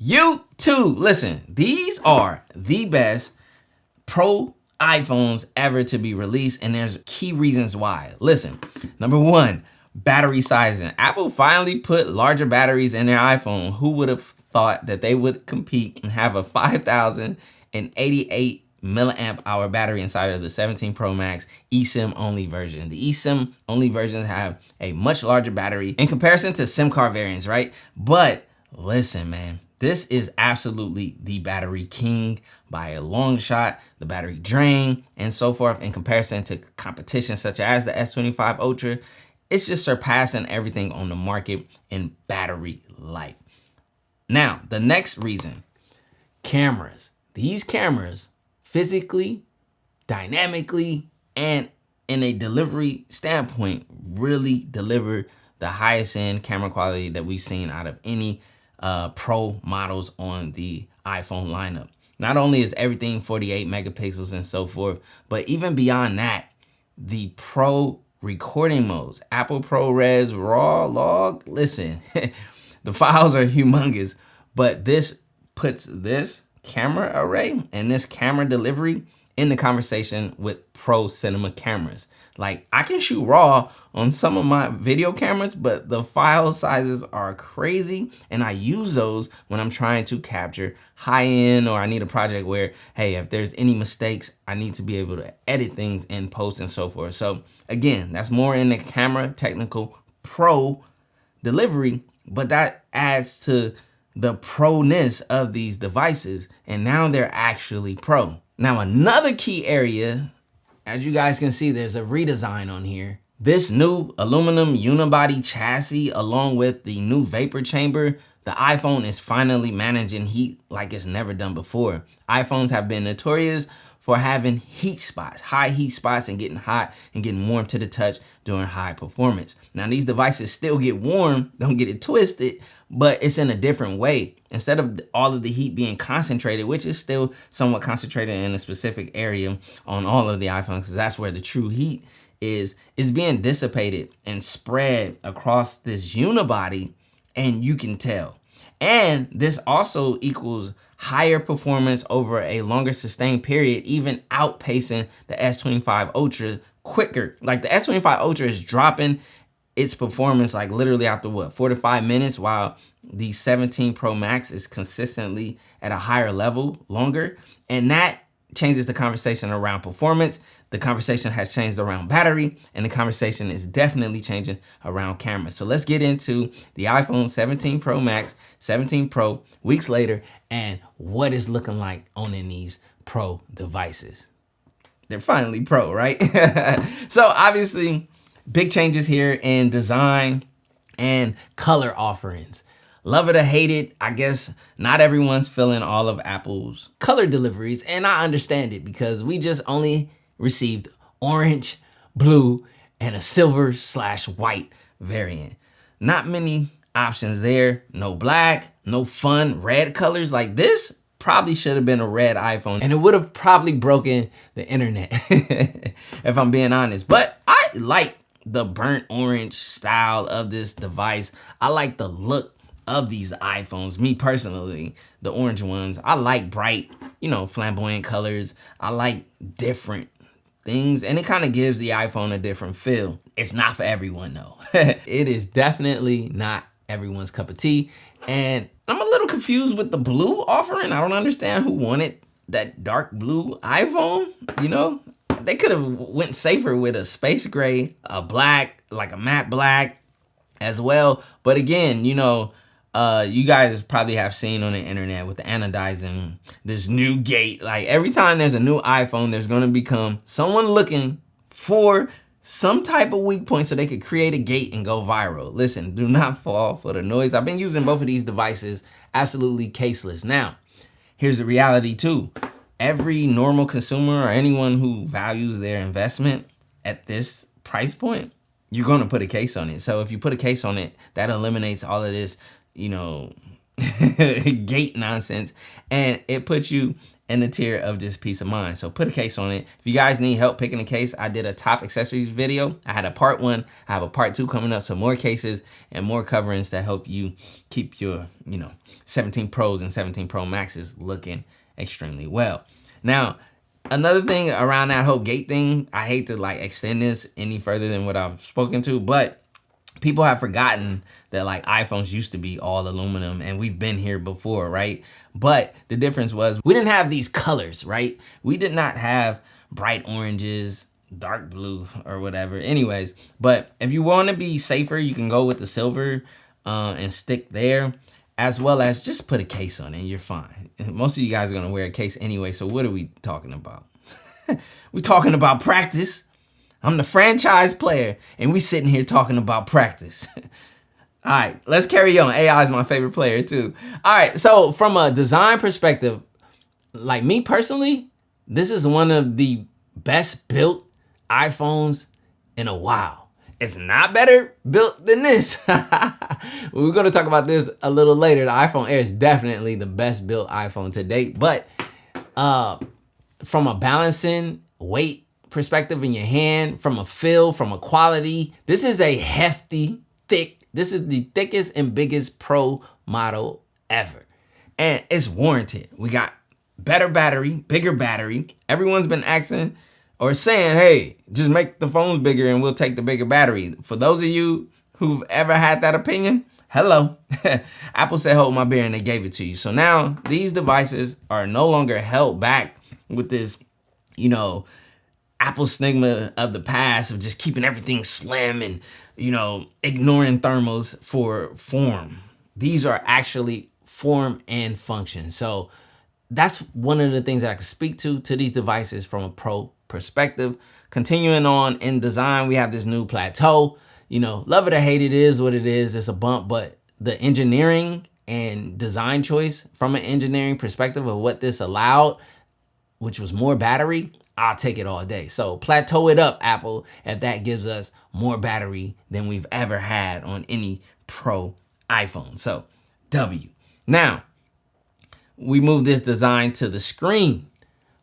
You too. Listen, these are the best Pro iPhones ever to be released, and there's key reasons why. Listen, number one, battery sizing. Apple finally put larger batteries in their iPhone. Who would have thought that they would compete and have a 5,088 milliamp hour battery inside of the 17 Pro Max eSIM only version. The eSIM only versions have a much larger battery in comparison to SIM card variants, right? But listen, man, this is absolutely the battery king by a long shot. The battery drain and so forth in comparison to competition such as the S25 Ultra, it's just surpassing everything on the market in battery life. Now, the next reason, cameras. These cameras physically, dynamically, and in a delivery standpoint really deliver the highest end camera quality that we've seen out of any Pro models on the iPhone lineup. Not only is everything 48 megapixels and so forth, but even beyond that, the Pro recording modes, Apple ProRes, RAW, log, listen, the files are humongous, but this puts this camera array and this camera delivery in the conversation with Pro cinema cameras. Like, I can shoot RAW on some of my video cameras, but the file sizes are crazy, and I use those when I'm trying to capture high end, or I need a project where, hey, if there's any mistakes, I need to be able to edit things in post and so forth. So again, that's more in the camera technical Pro delivery, but that adds to the pro-ness of these devices, and now they're actually pro. Now, another key area, as you guys can see, there's a redesign on here. This new aluminum unibody chassis, along with the new vapor chamber, the iPhone is finally managing heat like it's never done before. iPhones have been notorious for having heat spots, high heat spots, and getting hot and getting warm to the touch during high performance. Now, these devices still get warm, don't get it twisted, but it's in a different way. Instead of all of the heat being concentrated, which is still somewhat concentrated in a specific area on all of the iPhones, because that's where the true heat is being dissipated and spread across this unibody, and you can tell. And this also equals higher performance over a longer sustained period, even outpacing the S25 Ultra quicker. Like, the S25 Ultra is dropping its performance like literally after what, 4 to 5 minutes, while the 17 Pro Max is consistently at a higher level longer. And that changes the conversation around performance. The conversation has changed around battery, and the conversation is definitely changing around cameras. So let's get into the iPhone 17 Pro Max, 17 Pro weeks later, and what it's looking like on these Pro devices. They're finally Pro, right? So obviously, big changes here in design and color offerings. Love it or hate it, I guess not everyone's feeling all of Apple's color deliveries, and I understand it because we just only received orange, blue, and a silver/white variant. Not many options there. No black, no fun red colors. Like, this probably should have been a red iPhone, and it would have probably broken the internet if I'm being honest. But I like the burnt orange style of this device. I like the look of these iPhones. Me personally, the orange ones, I like bright, flamboyant colors. I like different things, and it kind of gives the iPhone a different feel. It's not for everyone though. It is definitely not everyone's cup of tea, and I'm a little confused with the blue offering. I don't understand who wanted that dark blue iPhone. They could have went safer with a space gray, a black, like a matte black as well. But again, you guys probably have seen on the internet with the anodizing, this new gate. Like, every time there's a new iPhone, there's going to become someone looking for some type of weak point so they could create a gate and go viral. Listen, do not fall for the noise. I've been using both of these devices absolutely caseless. Now, here's the reality too. Every normal consumer or anyone who values their investment at this price point, you're going to put a case on it. So if you put a case on it, that eliminates all of this, gate nonsense, and it puts you in the tier of just peace of mind. So put a case on it. If you guys need help picking a case, I did a top accessories video. I had a part 1. I have a part 2 coming up. So more cases and more coverings that help you keep your, 17 Pros and 17 Pro Maxes looking extremely well. Now, another thing around that whole gate thing, I hate to like extend this any further than what I've spoken to, but people have forgotten that like iPhones used to be all aluminum, and we've been here before, right? But the difference was we didn't have these colors, right? We did not have bright oranges, dark blue, or whatever. Anyways, but if you want to be safer, you can go with the silver and stick there, as well as just put a case on it and you're fine. Most of you guys are going to wear a case anyway, so what are we talking about? We're talking about practice. I'm the franchise player, and we sitting here talking about practice. All right, let's carry on. AI is my favorite player too. All right, so from a design perspective, like me personally, this is one of the best built iPhones in a while. It's not better built than this. We're gonna talk about this a little later. The iPhone Air is definitely the best built iPhone to date, but from a balancing weight perspective in your hand, from a feel, from a quality, this is a hefty, thick, this is the thickest and biggest Pro model ever. And it's warranted. We got better battery, bigger battery. Everyone's been asking or saying, hey, just make the phones bigger and we'll take the bigger battery. For those of you who've ever had that opinion, hello. Apple said, hold my beer, and they gave it to you. So now these devices are no longer held back with this, Apple stigma of the past of just keeping everything slim and, ignoring thermals for form. These are actually form and function. So that's one of the things that I can speak to these devices from a pro perspective. Continuing on in design, we have this new plateau. Love it or hate it, is what it is. It's a bump, but the engineering and design choice from an engineering perspective of what this allowed, which was more battery, I'll take it all day. So plateau it up, Apple, if that gives us more battery than we've ever had on any Pro iPhone. So W. Now, we move this design to the screen.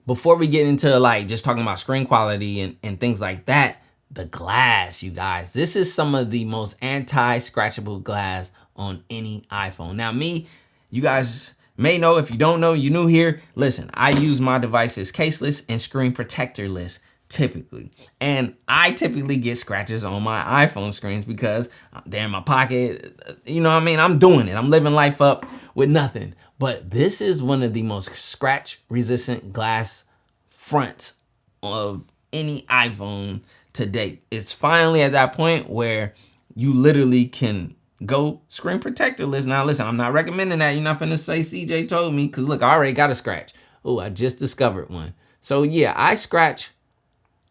Before we get into like just talking about screen quality and things like that, the glass, you guys. This is some of the most anti-scratchable glass on any iPhone. Now you guys may know, if you don't know, you new here. Listen, I use my devices caseless and screen protectorless typically. And I typically get scratches on my iPhone screens because they're in my pocket. I'm doing it. I'm living life up with nothing. But this is one of the most scratch resistant glass fronts of any iPhone to date. It's finally at that point where you literally can go screen protectorless. Now listen, I'm not recommending that. You're not finna say CJ told me, because look, I already got a scratch. Oh, I just discovered one. So yeah, I scratch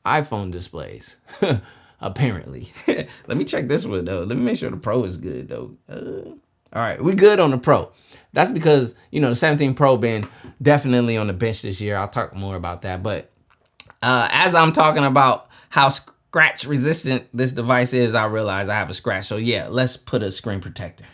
iPhone displays, apparently. Let me check this one though. Let me make sure the Pro is good though. All right, we good on the Pro. That's because, the 17 Pro been definitely on the bench this year. I'll talk more about that. But as I'm talking about how scratch resistant this device is, I realize I have a scratch. So yeah, let's put a screen protector.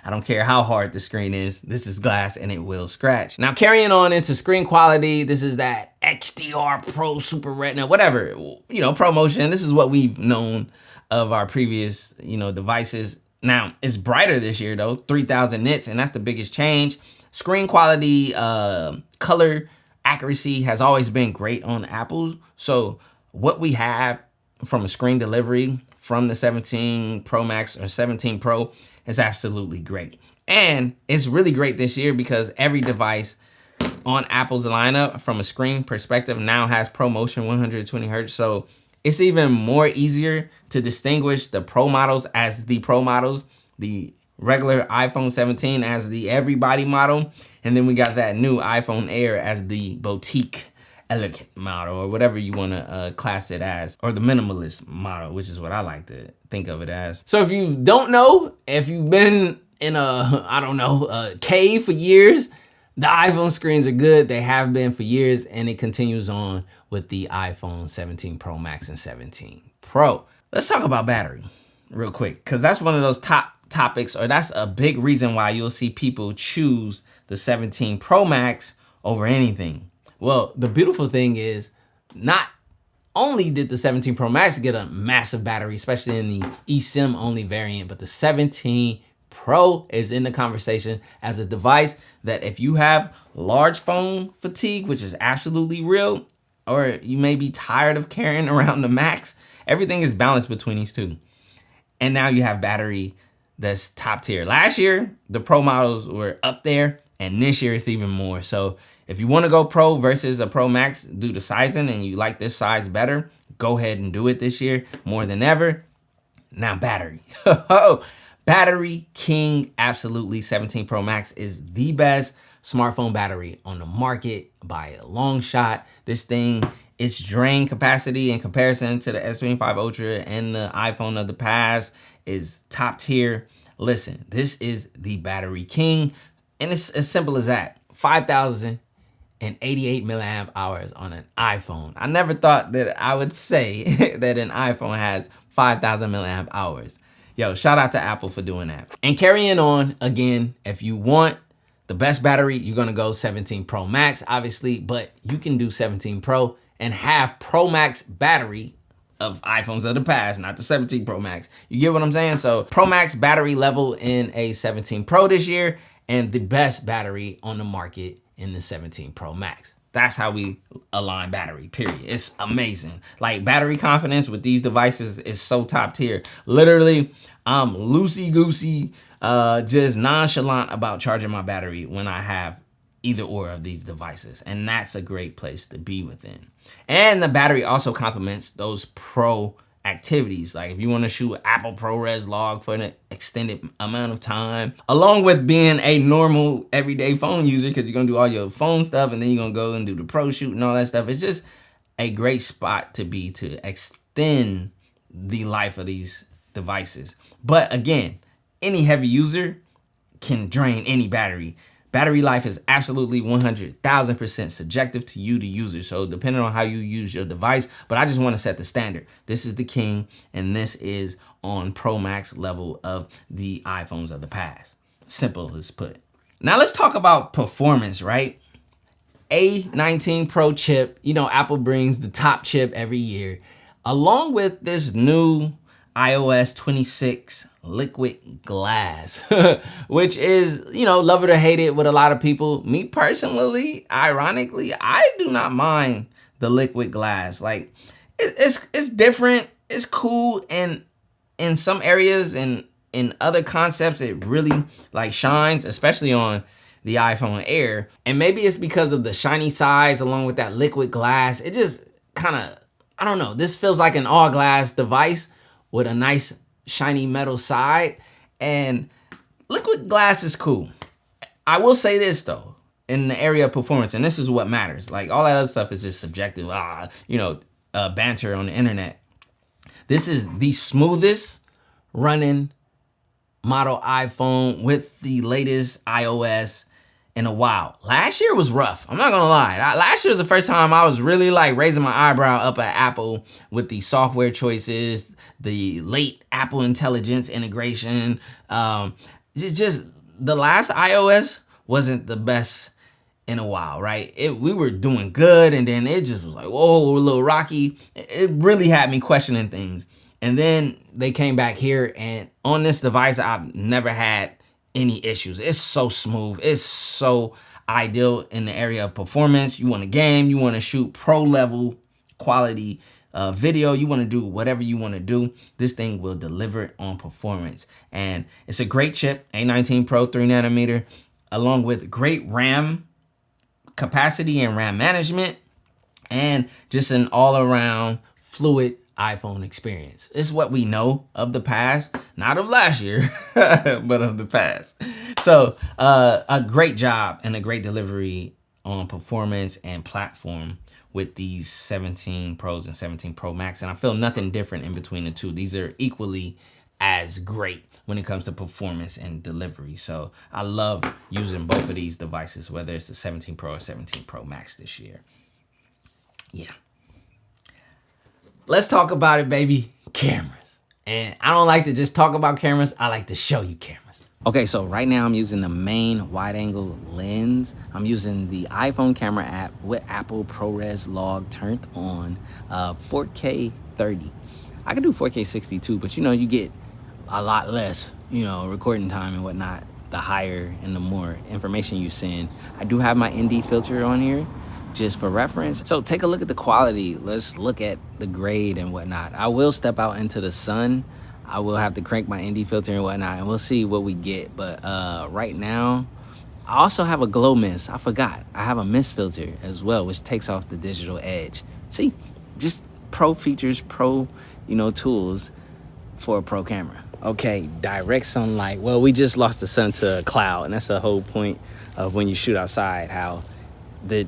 I don't care how hard the screen is. This is glass and it will scratch. Now carrying on into screen quality, this is that XDR Pro Super Retina, whatever, ProMotion. This is what we've known of our previous, devices. Now it's brighter this year though, 3000 nits, and that's the biggest change. Screen quality, color accuracy has always been great on Apple. So what we have from a screen delivery from the 17 Pro Max or 17 Pro is absolutely great. And it's really great this year because every device on Apple's lineup from a screen perspective now has ProMotion 120 Hertz. So it's even more easier to distinguish the Pro models as the Pro models, the regular iPhone 17 as the everybody model, and then we got that new iPhone Air as the boutique elegant model, or whatever you want to class it as, or the minimalist model, which is what I like to think of it as. So if you don't know, if you've been in a cave for years, the iPhone screens are good. They have been for years, and it continues on with the iPhone 17 Pro Max and 17 Pro. Let's talk about battery real quick, because that's one of those top topics, or that's a big reason why you'll see people choose the 17 Pro Max over anything. Well, the beautiful thing is, not only did the 17 Pro Max get a massive battery, especially in the eSIM only variant, but the 17 Pro is in the conversation as a device that if you have large phone fatigue, which is absolutely real, or you may be tired of carrying around the Max, everything is balanced between these two. And now you have battery that's top tier. Last year, the Pro models were up there, and this year it's even more. So if you want to go Pro versus a Pro Max due to sizing and you like this size better, go ahead and do it this year more than ever. Now battery. Battery king, absolutely. 17 Pro Max is the best smartphone battery on the market by a long shot. This thing, its drain capacity in comparison to the S25 Ultra and the iPhone of the past is top tier. Listen, this is the battery king, and it's as simple as that. 5,088 milliamp hours on an iPhone. I never thought that I would say that an iPhone has 5,000 milliamp hours. Yo, shout out to Apple for doing that. And carrying on, again, if you want the best battery, you're gonna go 17 Pro Max, obviously, but you can do 17 Pro and have Pro Max battery of iPhones of the past, not the 17 Pro Max. You get what I'm saying? So Pro Max battery level in a 17 Pro this year, and the best battery on the market in the 17 Pro Max. That's how we align battery, period. It's amazing. Like, battery confidence with these devices is so top tier. Literally, I'm loosey-goosey, just nonchalant about charging my battery when I have either or of these devices. And that's a great place to be within. And the battery also complements those pro activities. Like if you want to shoot Apple ProRes log for an extended amount of time, along with being a normal everyday phone user, because you're going to do all your phone stuff and then you're going to go and do the pro shoot and all that stuff. It's just a great spot to be to extend the life of these devices. But again, any heavy user can drain any battery. Battery life is absolutely 100,000% subjective to you, the user. So depending on how you use your device, but I just want to set the standard. This is the king, and this is on Pro Max level of the iPhones of the past. Simple as put. Now let's talk about performance, right? A19 Pro chip. You know, Apple brings the top chip every year, along with this new iOS 26 liquid glass, which is, you know, love it or hate it with a lot of people. Me personally, ironically, I do not mind the liquid glass. Like, it's different, it's cool, and in some areas and in other concepts, it really like shines, especially on the iPhone Air. And maybe it's because of the shiny size along with that liquid glass. It just kind of, I don't know, this feels like an all glass device with a nice shiny metal side, and liquid glass is cool. I will say this though, in the area of performance, and this is what matters. Like all that other stuff is just subjective, banter on the internet. This is the smoothest running model iPhone with the latest iOS in a while. Last year was rough. I'm not gonna lie. Last year was the first time I was really like raising my eyebrow up at Apple with the software choices, the late Apple Intelligence integration. Just the last iOS wasn't the best in a while, right? We were doing good, and then it just was like, whoa, a little rocky. It really had me questioning things. And then they came back here, and on this device, I've never had any issues. It's so smooth. It's so ideal in the area of performance. You want to game, you want to shoot pro level quality video, you want to do whatever you want to do, this thing will deliver on performance. And it's a great chip, A19 Pro 3nm, along with great RAM capacity and RAM management, and just an all-around fluid iPhone experience. It's what we know of the past, not of last year, but of the past. So a great job and a great delivery on performance and platform with these 17 Pros and 17 Pro Max. And I feel nothing different in between the two. These are equally as great when it comes to performance and delivery. So I love using both of these devices, whether it's the 17 Pro or 17 Pro Max this year. Yeah. Let's talk about it, baby. Cameras. And I don't like to just talk about cameras, I like to show you cameras. Okay, so right now I'm using the main wide angle lens. I'm using the iPhone camera app with Apple ProRes log turned on, 4K 30. I can do 4K 60 too, but you get a lot less, recording time and whatnot, the higher and the more information you send. I do have my ND filter on here just for reference. So take a look at the quality. Let's look at the grade and whatnot. I will step out into the sun. I will have to crank my ND filter and whatnot, and we'll see what we get. But right now, I also have a glow mist. I forgot. I have a mist filter as well, which takes off the digital edge. See, just pro features, pro, tools for a pro camera. Okay, direct sunlight. Well, we just lost the sun to a cloud, and that's the whole point of when you shoot outside, how the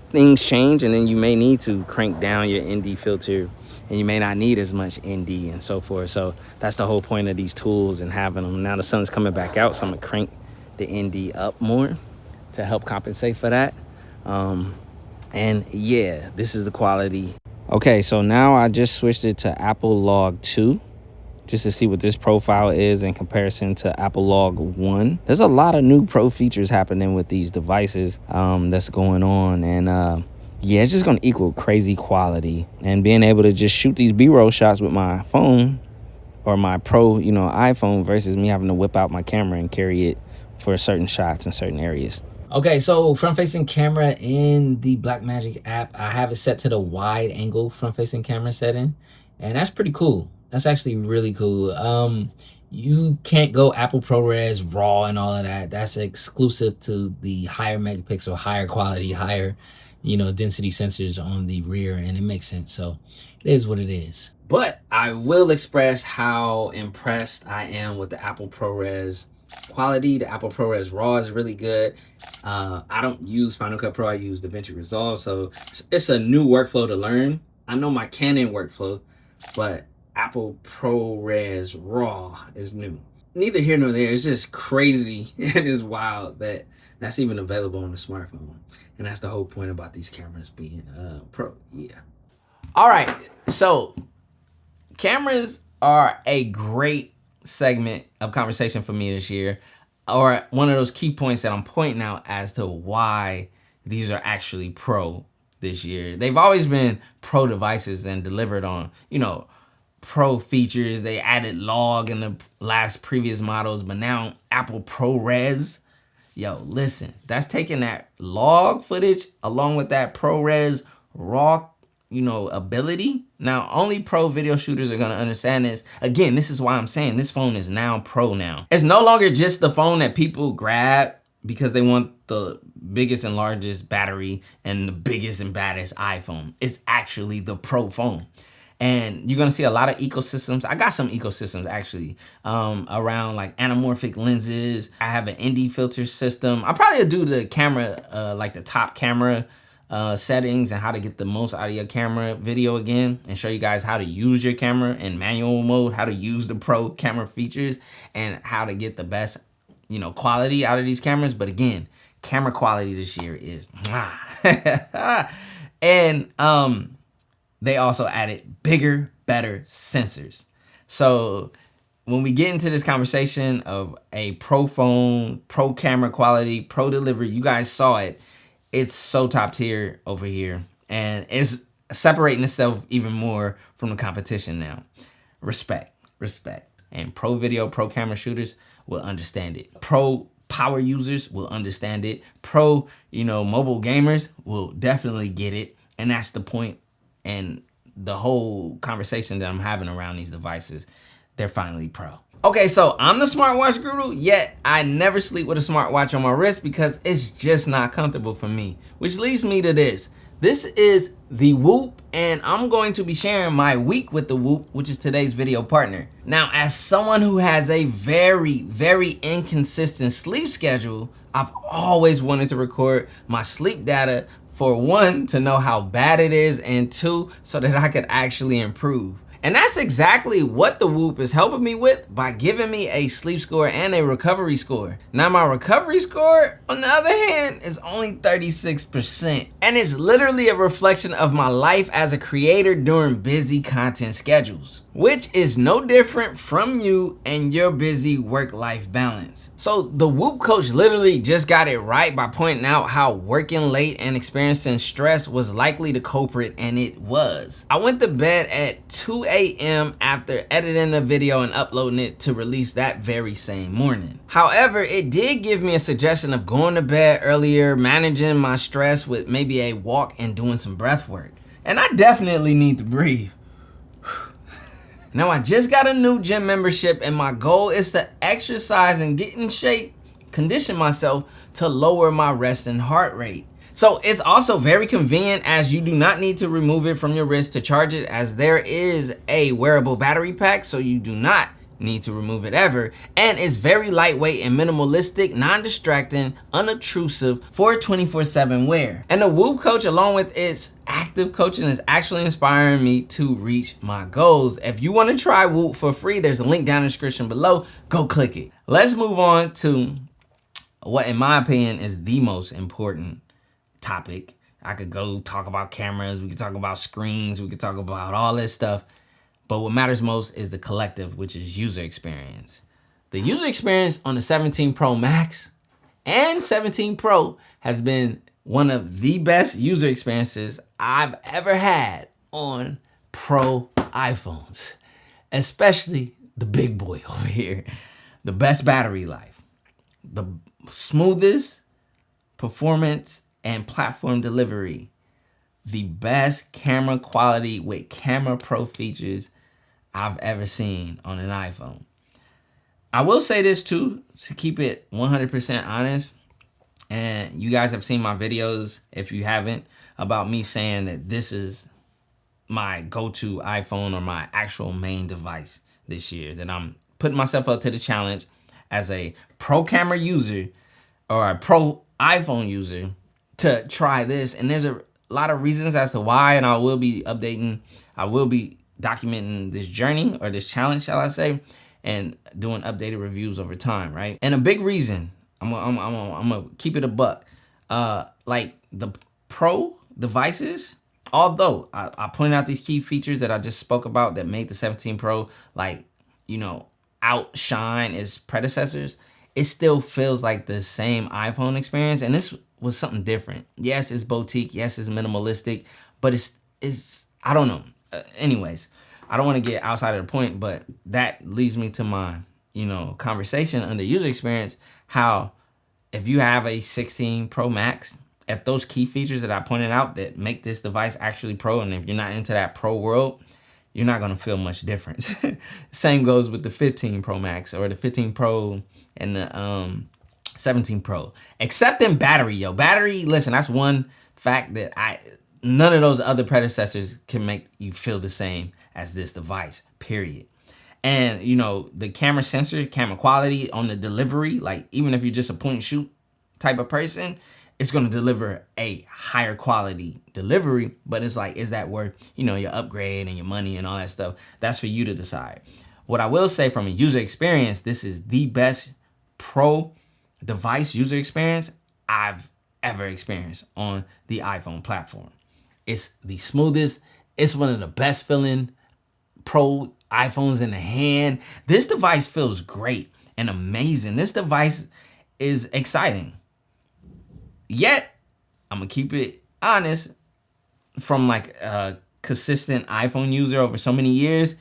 things change, and then you may need to crank down your ND filter, and you may not need as much ND and so forth. So that's the whole point of these tools and having them. Now the sun's coming back out, so I'm gonna crank the ND up more to help compensate for that. And yeah, this is the quality. Okay, so now I just switched it to Apple Log 2 just to see what this profile is in comparison to Apple Log 1. There's a lot of new pro features happening with these devices that's going on. And yeah, it's just gonna equal crazy quality. And being able to just shoot these B-roll shots with my phone or my pro, iPhone versus me having to whip out my camera and carry it for certain shots in certain areas. Okay, so front-facing camera in the Blackmagic app, I have it set to the wide angle front-facing camera setting, and that's pretty cool. That's actually really cool. You can't go Apple ProRes RAW and all of that. That's exclusive to the higher megapixel, higher quality, higher, density sensors on the rear, and it makes sense. So it is what it is. But I will express how impressed I am with the Apple ProRes quality. The Apple ProRes RAW is really good. I don't use Final Cut Pro. I use DaVinci Resolve, so it's a new workflow to learn. I know my Canon workflow, but Apple ProRes RAW is new. Neither here nor there. It's just crazy and it's wild that that's even available on the smartphone. And that's the whole point about these cameras being pro. Yeah. All right. So cameras are a great segment of conversation for me this year, or one of those key points that I'm pointing out as to why these are actually pro this year. They've always been pro devices and delivered on, pro features. They added log in the previous models, but now Apple ProRes, listen, that's taking that log footage along with that ProRes raw, ability. Now, only pro video shooters are gonna understand this. Again, this is why I'm saying this phone is now pro now. It's no longer just the phone that people grab because they want the biggest and largest battery and the biggest and baddest iPhone. It's actually the pro phone. And you're gonna see a lot of ecosystems. I got some ecosystems actually around like anamorphic lenses. I have an ND filter system. I'll probably do the camera, like the top camera settings and how to get the most out of your camera video again, and show you guys how to use your camera in manual mode, how to use the pro camera features, and how to get the best, quality out of these cameras. But again, camera quality this year is and they also added bigger, better sensors. So when we get into this conversation of a pro phone, pro camera quality, pro delivery, you guys saw it. It's so top tier over here, and it's separating itself even more from the competition now. Respect. And pro video, pro camera shooters will understand it. Pro power users will understand it. Pro, mobile gamers will definitely get it. And that's the point. And the whole conversation that I'm having around these devices, they're finally pro. Okay, so I'm the smartwatch guru, yet I never sleep with a smartwatch on my wrist because it's just not comfortable for me. Which leads me to this. This is the Whoop, and I'm going to be sharing my week with the Whoop, which is today's video partner. Now, as someone who has a very, very inconsistent sleep schedule, I've always wanted to record my sleep data, for one, to know how bad it is, and two, so that I could actually improve. And that's exactly what the Whoop is helping me with by giving me a sleep score and a recovery score. Now my recovery score, on the other hand, is only 36%. And it's literally a reflection of my life as a creator during busy content schedules. which is no different from you and your busy work-life balance. So the Whoop coach literally just got it right by pointing out how working late and experiencing stress was likely the culprit, and it was. I went to bed at 2 a.m. after editing a video and uploading it to release that very same morning. However, it did give me a suggestion of going to bed earlier, managing my stress with maybe a walk and doing some breath work. And I definitely need to breathe. Now, I just got a new gym membership and my goal is to exercise and get in shape, condition myself to lower my resting heart rate. So it's also very convenient as you do not need to remove it from your wrist to charge it, as there is a wearable battery pack, so you do not need to remove it ever, and it's very lightweight and minimalistic, non-distracting, unobtrusive for 24/7 wear. And the Whoop coach, along with its active coaching, is actually inspiring me to reach my goals. If you want to try Whoop for free, there's a link down in the description below. Go click it. Let's move on to what, in my opinion, is the most important topic. I could go talk about cameras, we could talk about screens, we could talk about all this stuff. But what matters most is the collective, which is user experience. The user experience on the 17 Pro Max and 17 Pro has been one of the best user experiences I've ever had on Pro iPhones, especially the big boy over here. The best battery life, the smoothest performance and platform delivery, the best camera quality with Camera Pro features I've ever seen on an iPhone. I will say this too, to keep it 100% honest, and you guys have seen my videos, if you haven't, about me saying that this is my go-to iPhone or my actual main device this year, that I'm putting myself up to the challenge as a pro camera user or a pro iPhone user to try this. And there's a lot of reasons as to why, and I will be documenting this journey or this challenge, shall I say, and doing updated reviews over time, right? And a big reason, I'm gonna keep it a buck. Like the Pro devices, although I pointed out these key features that I just spoke about that made the 17 Pro, like, you know, outshine its predecessors, it still feels like the same iPhone experience. And this was something different. Yes, it's boutique. Yes, it's minimalistic, but it's I don't know. Anyways, I don't want to get outside of the point, but that leads me to my, conversation under user experience. How if you have a 16 Pro Max, if those key features that I pointed out that make this device actually pro, and if you're not into that pro world, you're not going to feel much difference. Same goes with the 15 Pro Max or the 15 Pro and the 17 Pro. Except in battery, yo. Battery, listen, that's one fact that none of those other predecessors can make you feel the same as this device, period. And, the camera sensor, camera quality on the delivery, like even if you're just a point and shoot type of person, it's going to deliver a higher quality delivery. But it's like, is that worth, your upgrade and your money and all that stuff? That's for you to decide. What I will say from a user experience, this is the best pro device user experience I've ever experienced on the iPhone platform. It's the smoothest. It's one of the best feeling pro iPhones in the hand. This device feels great and amazing. This device is exciting. Yet, I'm going to keep it honest, from like a consistent iPhone user over so many years,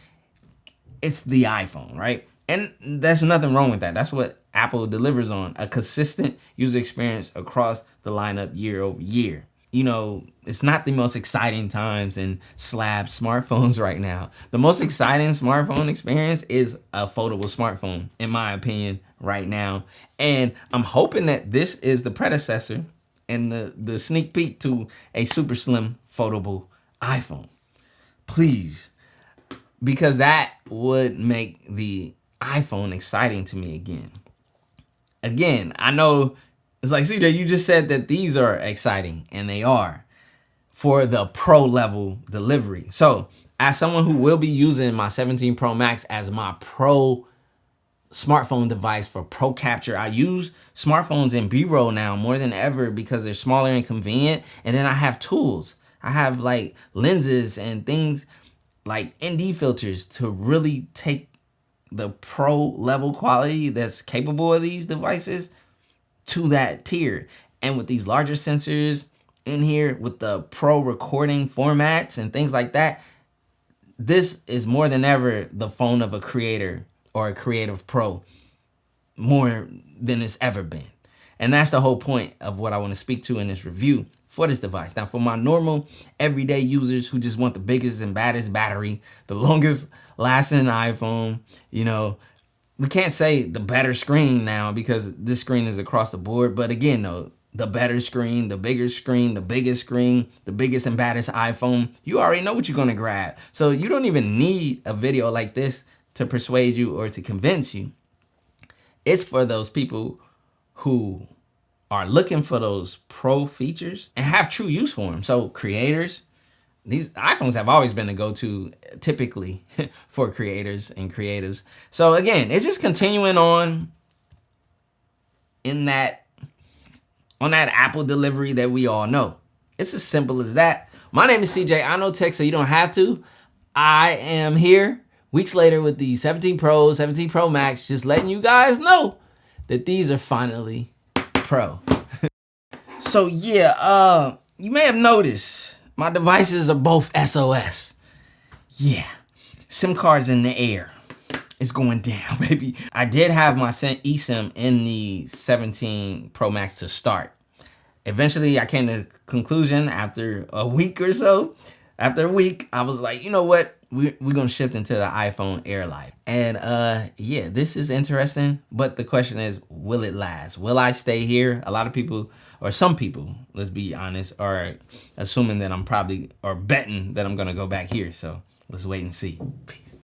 it's the iPhone, right? And there's nothing wrong with that. That's what Apple delivers on, a consistent user experience across the lineup year over year. It's not the most exciting times in slab smartphones right now. The most exciting smartphone experience is a foldable smartphone, in my opinion, right now. And I'm hoping that this is the predecessor and the sneak peek to a super slim foldable iPhone. Please. Because that would make the iPhone exciting to me again. Again, I know it's like, CJ, you just said that these are exciting, and they are for the pro level delivery. So as someone who will be using my 17 Pro Max as my pro smartphone device for pro capture, I use smartphones in B-roll now more than ever because they're smaller and convenient. And then I have tools. I have like lenses and things like ND filters to really take the pro level quality that's capable of these devices to that tier. And with these larger sensors in here, with the pro recording formats and things like that, this is more than ever the phone of a creator or a creative pro, more than it's ever been. And that's the whole point of what I want to speak to in this review for this device. Now, for my normal everyday users who just want the biggest and baddest battery, the longest lasting iPhone, you know, we can't say the better screen now because this screen is across the board. But again, though, the better screen, the bigger screen, the biggest screen, the biggest and baddest iPhone, you already know what you're going to grab. So you don't even need a video like this to persuade you or to convince you. It's for those people who are looking for those pro features and have true use for them. So creators, these iPhones have always been a go-to typically for creators and creatives. So again, it's just continuing on in that, on that Apple delivery that we all know. It's as simple as that. My name is CJ. I know tech, so you don't have to. I am here weeks later with the 17 Pro, 17 Pro Max, just letting you guys know that these are finally pro. So yeah, you may have noticed my devices are both SOS. Yeah, SIM cards in the air. It's going down, baby. I did have my eSIM in the 17 Pro Max to start. Eventually, I came to the conclusion after a week or so. After a week, I was like, you know what? We're going to shift into the iPhone Air Life. And yeah, this is interesting. But the question is, will it last? Will I stay here? A lot of people, or some people, let's be honest, are assuming that I'm probably, or betting that I'm going to go back here. So let's wait and see. Peace.